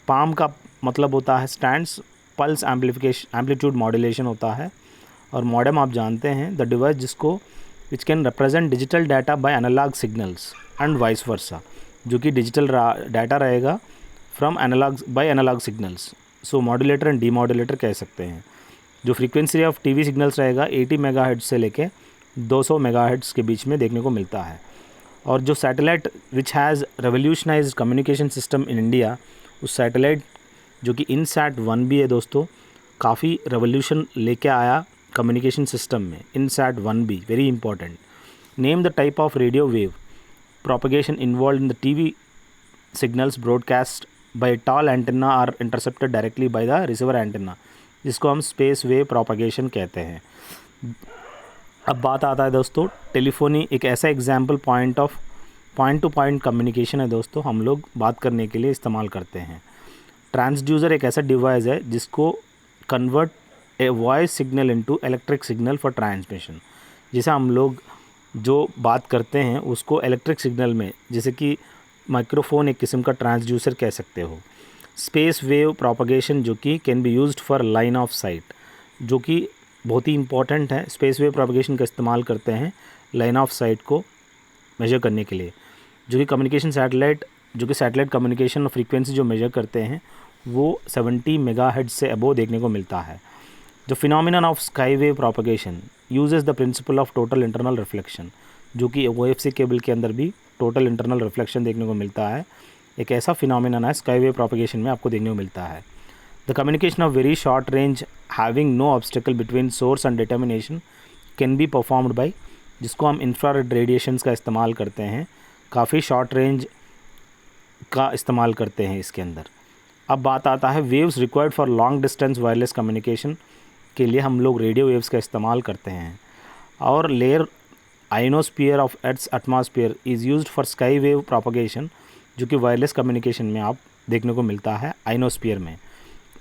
पाम का मतलब होता है स्टैंड्स पल्स एम्पलीट्यूड मॉड्यूलेशन होता है। और मॉडेम आप जानते हैं द डिवाइस जिसको which can represent digital data by analog signals and vice versa, जो कि डिजिटल डाटा रहेगा from analog signals. So modulator and demodulator कह सकते हैं। जो फ्रीक्वेंसी ऑफ TV सिग्नल्स रहेगा 80 मेगाहर्ट्ज़ से लेके 200 मेगाहर्ट्ज़ के बीच में देखने को मिलता है। और जो satellite which has revolutionised communication system in India, उस सैटेलाइट जो कि INSAT-1B है दोस्तों, काफ़ी रेवोल्यूशन लेके आया कम्युनिकेशन सिस्टम में। INSAT-1B very important. Name the type of radio wave propagation involve in the TV signals broadcast by tall antenna are intercepted directly by the receiver antenna, जिसको हम स्पेस वेव प्रोपगेशन कहते हैं। अब बात आता है दोस्तों टेलीफोनी, एक ऐसा example point two point communication है दोस्तों, हम लोग बात करने के लिए इस्तेमाल करते हैं। ट्रांसड्यूसर एक ऐसा डिवाइस है जिसको convert a voice signal into electric signal for transmission. जैसे हम लोग जो बात करते हैं उसको इलेक्ट्रिक सिग्नल में, जैसे कि माइक्रोफोन एक किस्म का ट्रांसड्यूसर कह सकते हो। स्पेस वेव प्रोपगेशन जो कि can be used for line of site, जो कि बहुत ही इंपॉर्टेंट है। स्पेस वेव प्रोपगेशन का इस्तेमाल करते हैं लाइन ऑफ साइट को मेजर करने के लिए। जो कि कम्युनिकेशन सैटेलाइट जो कि सैटेलाइट कम्युनिकेशन फ्रीक्वेंसी जो मेजर करते हैं वो 70 मेगाहर्ट्ज़ से अबोव देखने को मिलता है। जो phenomenon of sky wave propagation uses the principle of total internal reflection, जो कि OFC केबल के अंदर भी टोटल इंटरनल रिफ्लेक्शन देखने को मिलता है। एक ऐसा फिनोमिनन है स्काई वेव प्रोपगेशन में आपको देखने को मिलता है। The communication of very short range having no obstacle between source and determination can be performed by, जिसको हम इंफ्रारेड रेडिएशंस का इस्तेमाल करते हैं, काफ़ी शॉर्ट रेंज का इस्तेमाल करते हैं इसके अंदर। अब बात आता है waves required for long distance wireless communication के लिए हम लोग रेडियो वेव्स का इस्तेमाल करते हैं। और layer ionosphere of earth's atmosphere is used for sky wave propagation, जो कि वायरलेस कम्युनिकेशन में आप देखने को मिलता है आइनोस्फीयर में।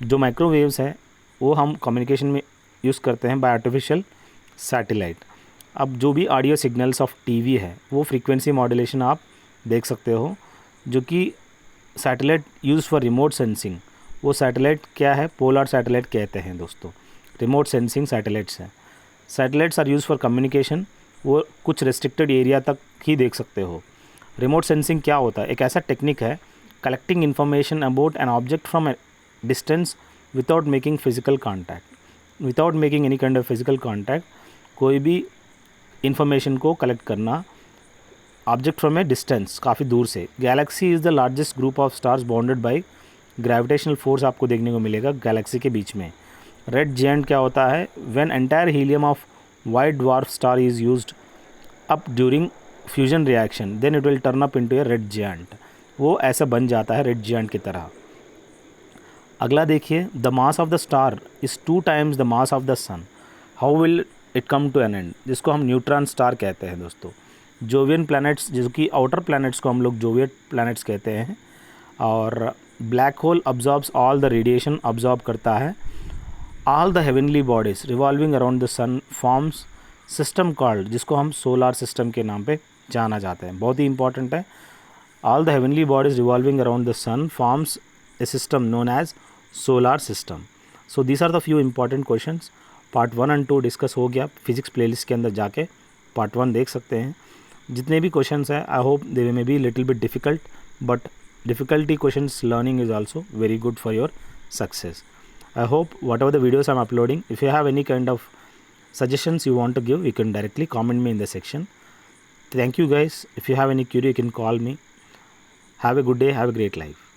जो माइक्रोवेव्स है वो हम कम्युनिकेशन में यूज़ करते हैं बाय आर्टिफिशियल सैटेलाइट। अब जो भी ऑडियो सिग्नल्स ऑफ टीवी है वो फ्रीक्वेंसी मॉड्यूलेशन आप देख सकते हो, जो कि satellite use for remote sensing. वो सैटेलाइट क्या है, पोलर सैटेलाइट कहते हैं दोस्तों, रिमोट सेंसिंग सैटेलाइट्स हैं। Satellites are use for communication, वो कुछ रेस्ट्रिक्टेड एरिया तक ही देख सकते हो। रिमोट सेंसिंग क्या होता है, एक ऐसा टेक्निक है collecting information about an object from A distance without making physical contact. Without making any kind of physical contact कोई भी इंफॉर्मेशन को कलेक्ट करना ऑब्जेक्ट फ्रॉम ए डिस्टेंस, काफ़ी दूर से। Galaxy is the largest group of stars bounded by gravitational force आपको देखने को मिलेगा गैलेक्सी के बीच में। रेड जायंट क्या होता है, when entire helium of white dwarf star is used up during fusion reaction then it will turn up into a red giant. वो ऐसा बन जाता है रेड जायंट की तरह। अगला देखिए, the mass of the star is 2 times the mass of the sun, how will it come to an end, जिसको हम न्यूट्रॉन स्टार कहते हैं दोस्तों। जोवियन प्लैनेट्स, जो कि आउटर प्लैनेट्स को हम लोग जोवियन प्लैनेट्स कहते हैं। और black hole absorbs all the radiation, absorb करता है। All the heavenly bodies revolving around the sun forms system called, जिसको हम सोलार सिस्टम के नाम पे जाना जाते हैं, बहुत ही इंपॉर्टेंट है। All the heavenly bodies revolving around the sun forms a system known as solar system. So these are the few important questions. Part 1 और 2 डिस्कस हो गया। फिजिक्स प्लेलिस्ट के अंदर जाके पार्ट 1 देख सकते हैं। जितने भी क्वेश्चंस हैं, I hope they may be little bit difficult, but difficulty questions learning is also very good for your success. I hope whatever the videos I'm uploading, if you have any kind of suggestions you want to give, you can directly comment me in the section. Thank you guys. If you have any query, you can call me. Have a good day. Have a great life.